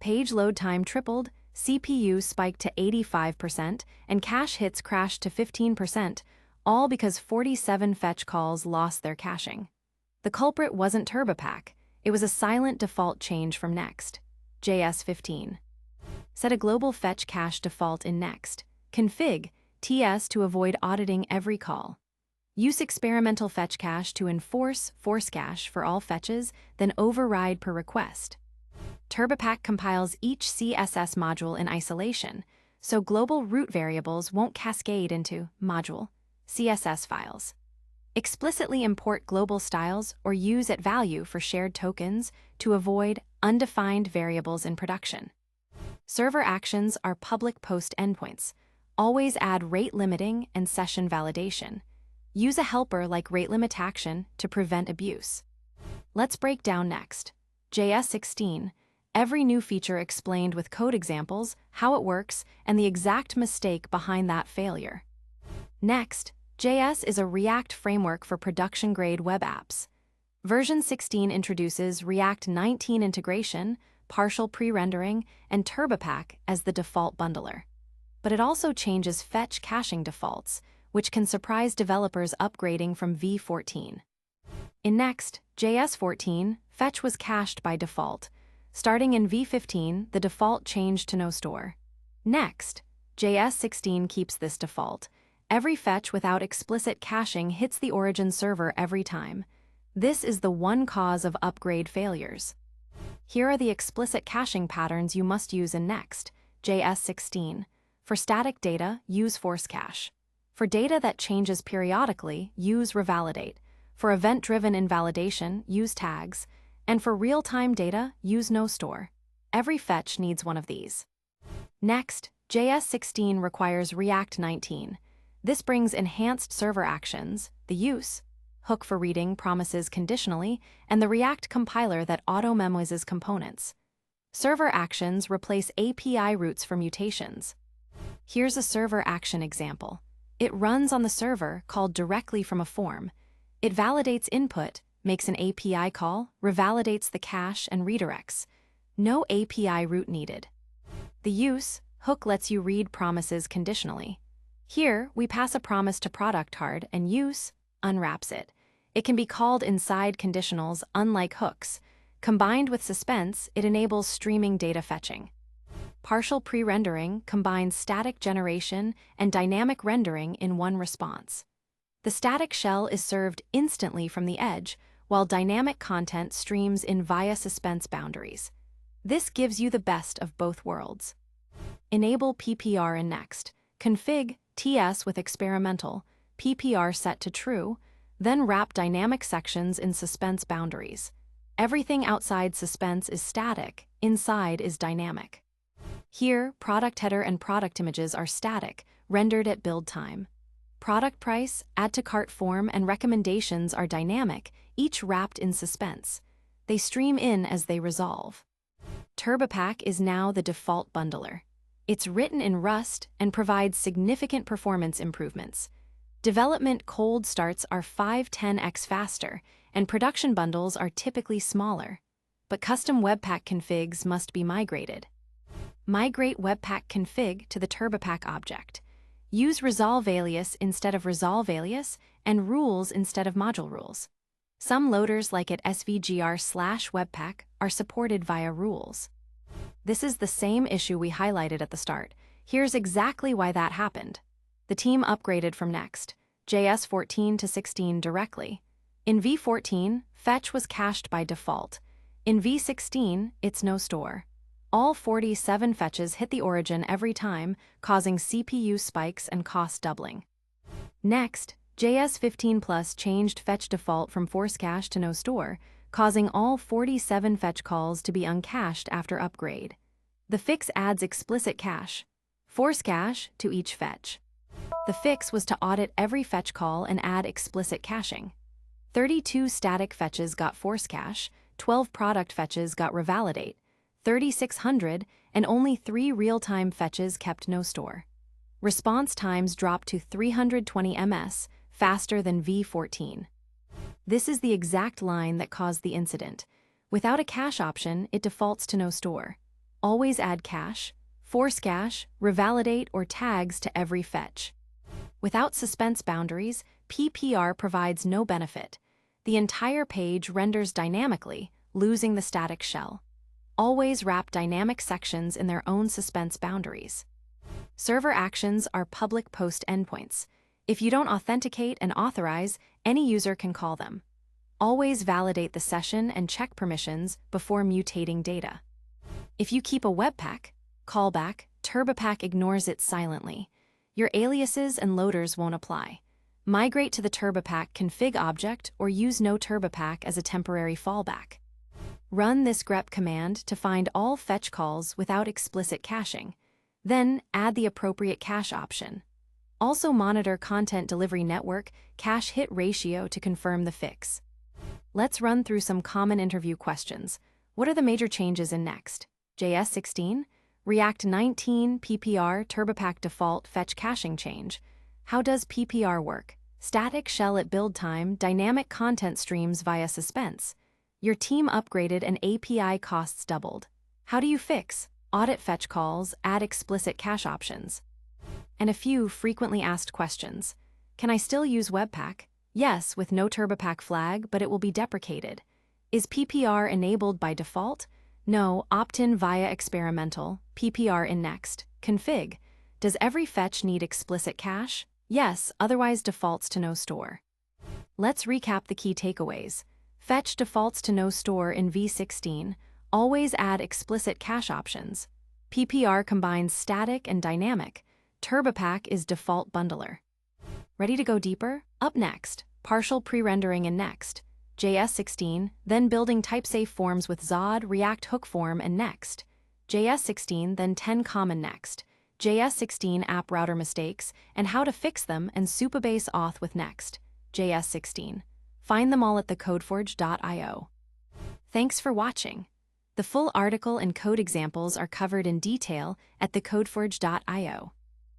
Page load time tripled, CPU spiked to 85%, and cache hits crashed to 15%, all because 47 fetch calls lost their caching. The culprit wasn't Turbopack, it was a silent default change from Next.js 15. Set a global fetch cache default in Next. Config TS to avoid auditing every call. Use experimental fetch cache to enforce force cache for all fetches, then override per request. Turbopack compiles each CSS module in isolation, so global root variables won't cascade into module CSS files. Explicitly import global styles or use at value for shared tokens to avoid undefined variables in production. Server actions are public post endpoints. Always add rate limiting and session validation. Use a helper like rate limit action to prevent abuse. Let's break down Next.js 16. Every new feature explained with code examples, how it works, and the exact mistake behind that failure. Next.js is a React framework for production-grade web apps. Version 16 introduces React 19 integration, partial pre-rendering, and Turbopack as the default bundler. But it also changes fetch caching defaults, which can surprise developers upgrading from v14. In Next.js 14, fetch was cached by default. Starting in v15, the default changed to no store. Next.js 16 keeps this default. Every fetch without explicit caching hits the origin server every time. This is the one cause of upgrade failures. Here are the explicit caching patterns you must use in Next.js 16. For static data, use force cache. For data that changes periodically, use revalidate. For event-driven invalidation, use tags. And for real-time data, use no store. Every fetch needs one of these. Next.js 16 requires React 19. This brings enhanced server actions, the use hook for reading promises conditionally, and the React compiler that auto-memoizes components. Server actions replace API routes for mutations. Here's a server action example. It runs on the server called directly from a form. It validates input, makes an API call, revalidates the cache, and redirects. No API route needed. The use hook lets you read promises conditionally. Here, we pass a promise to product hard and use unwraps it. It can be called inside conditionals, unlike hooks. Combined with Suspense, it enables streaming data fetching. Partial pre-rendering combines static generation and dynamic rendering in one response. The static shell is served instantly from the edge, while dynamic content streams in via Suspense boundaries. This gives you the best of both worlds. Enable PPR in Next. Config TS with experimental, PPR set to true, then wrap dynamic sections in Suspense boundaries. Everything outside Suspense is static, inside is dynamic. Here, product header and product images are static, rendered at build time. Product price, add to cart form, and recommendations are dynamic, each wrapped in Suspense. They stream in as they resolve. Turbopack is now the default bundler. It's written in Rust and provides significant performance improvements. Development cold starts are 5-10x faster, and production bundles are typically smaller. But custom Webpack configs must be migrated. Migrate Webpack config to the Turbopack object. Use resolve alias instead of resolve alias and rules instead of module rules. Some loaders like at svgr/webpack are supported via rules. This is the same issue we highlighted at the start. Here's exactly why that happened. The team upgraded from Next.js 14 to 16 directly. In v14, fetch was cached by default. In v16, it's no store. All 47 fetches hit the origin every time, causing CPU spikes and cost doubling. Next.js 15 Plus changed fetch default from force cache to no store, causing all 47 fetch calls to be uncached after upgrade. The fix adds explicit cache, force cache, to each fetch. The fix was to audit every fetch call and add explicit caching. 32 static fetches got force cache, 12 product fetches got revalidate, 3,600, and only 3 real-time fetches kept no store. Response times dropped to 320 ms, faster than v14. This is the exact line that caused the incident. Without a cache option, it defaults to no store. always add cache, force cache, revalidate, or tags to every fetch. Without suspense boundaries, PPR provides no benefit. The entire page renders dynamically, losing the static shell. Always wrap dynamic sections in their own suspense boundaries. Server actions are public post endpoints. If you don't authenticate and authorize, any user can call them. Always validate the session and check permissions before mutating data. If you keep a webpack, callback, Turbopack ignores it silently. Your aliases and loaders won't apply. Migrate to the Turbopack config object or use no Turbopack as a temporary fallback. Run this grep command to find all fetch calls without explicit caching. Then add the appropriate cache option. Also monitor content delivery network cache hit ratio to confirm the fix. Let's run through some common interview questions. What are the major changes in Next.js 16? React 19 PPR Turbopack default fetch caching change. How does PPR work? Static shell at build time, dynamic content streams via Suspense. Your team upgraded and API costs doubled. How do you fix? Audit fetch calls, add explicit cache options. And a few frequently asked questions. Can I still use Webpack? Yes, with no Turbopack flag, but it will be deprecated. Is PPR enabled by default? No, opt-in via experimental, PPR in Next. Config. Does every fetch need explicit cache? Yes, otherwise defaults to no store. Let's recap the key takeaways. Fetch defaults to no store in v16. Always add explicit cache options. PPR combines static and dynamic. Turbopack is default bundler. Ready to go deeper? Up next, partial pre-rendering in Next.js 16, then building type-safe forms with Zod, React Hook Form, and Next.js 16, then 10 common Next.js 16 app router mistakes, and how to fix them, and Supabase auth with Next.js 16. Find them all at TheCodeForge.io. Thanks for watching. The full article and code examples are covered in detail at TheCodeForge.io.